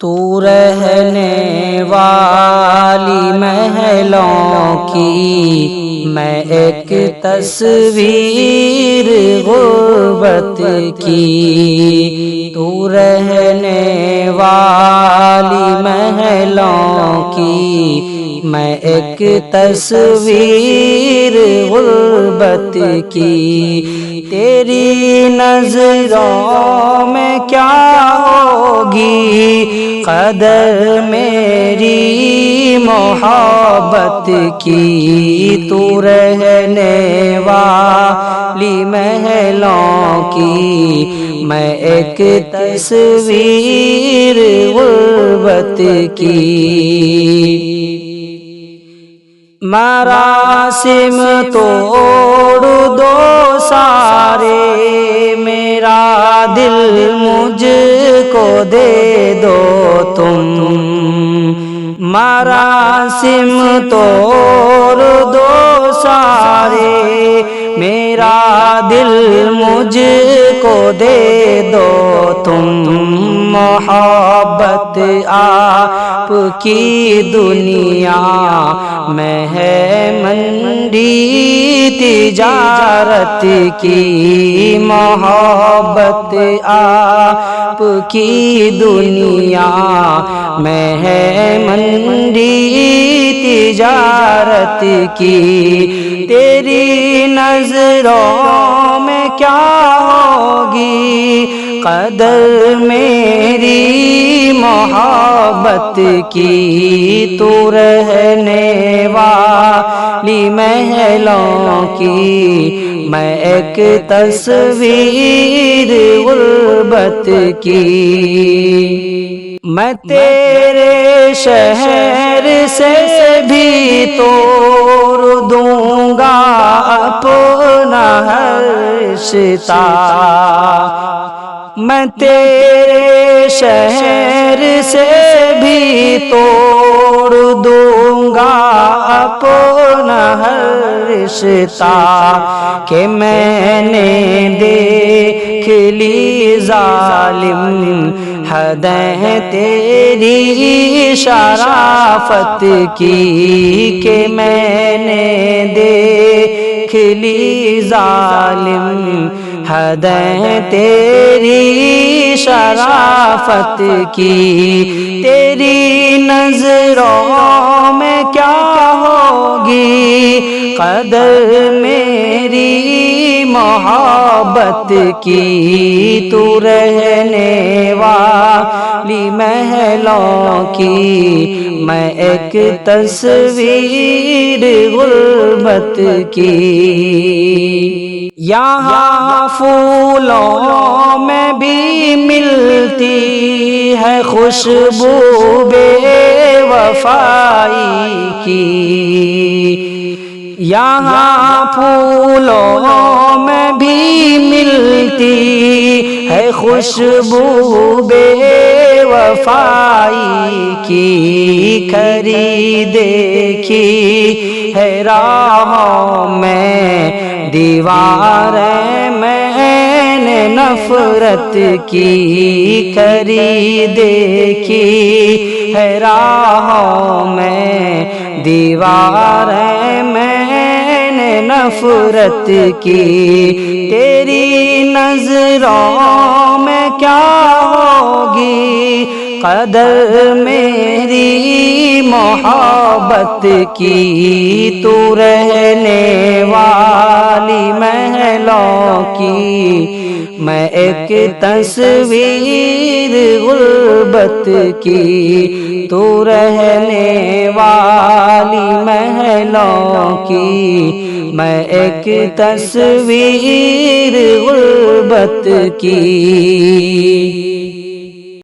تو رہنے والی محلوں کی میں ایک تصویر غربت کی، تو رہنے والی محلوں کی میں ایک تصویر غربت کی، تیری نظروں میں کیا ہوگی قدر میری محبت کی، تو رہنے والی محلوں کی میں ایک تصویر غربت کی۔ مراسم توڑ دو سارے، میرا دل مجھ کو دے دو تم، مراسم توڑ دو سارے، میرا دل مجھ کو دے دو تم، محبت آپ کی دنیا میں ہے منڈی تجارت کی، محبت آپ کی دنیا میں ہے منڈی تجارت کی، تیری نظروں میں کیا ہوگی قدر میری محبت کی، تو رہنے والی محلوں کی میں ایک تصویر غربت کی، میں تیرے شہر سے بھی توڑ دوں گا اپنا ہر رشتہ، میں تیرے شہر سے بھی توڑ دوں گا اپنا ہر رشتہ، کہ میں نے دیکھ لی ظالم حدیں تیری شرافت کی، کہ میں نے دیکھ لی ظالم حدیں تیری شرافت کی، تیری نظروں میں کیا ہوگی قدر میری محبت کی، تو رہنے والی محلوں کی میں ایک تصویر غربت کی، یہاں پھولوں میں بھی ملتی ہے خوشبو بے وفائی کی، یہاں پھولوں میں بھی ملتی ہے خوشبو بے وفائی کی، کھری دیکھی ہے راہوں میں دیواریں میں نے نفرت کی، کھری دیکھی ہے راہوں میں دیواریں میں نے نفرت کی، تیری نظروں میں کیا ہوگی قدر میری محبت کی، تو رہنے والی محلوں کی میں ایک تصویر غربت کی، تو رہنے والی محلوں کی میں ایک تصویر غربت کی۔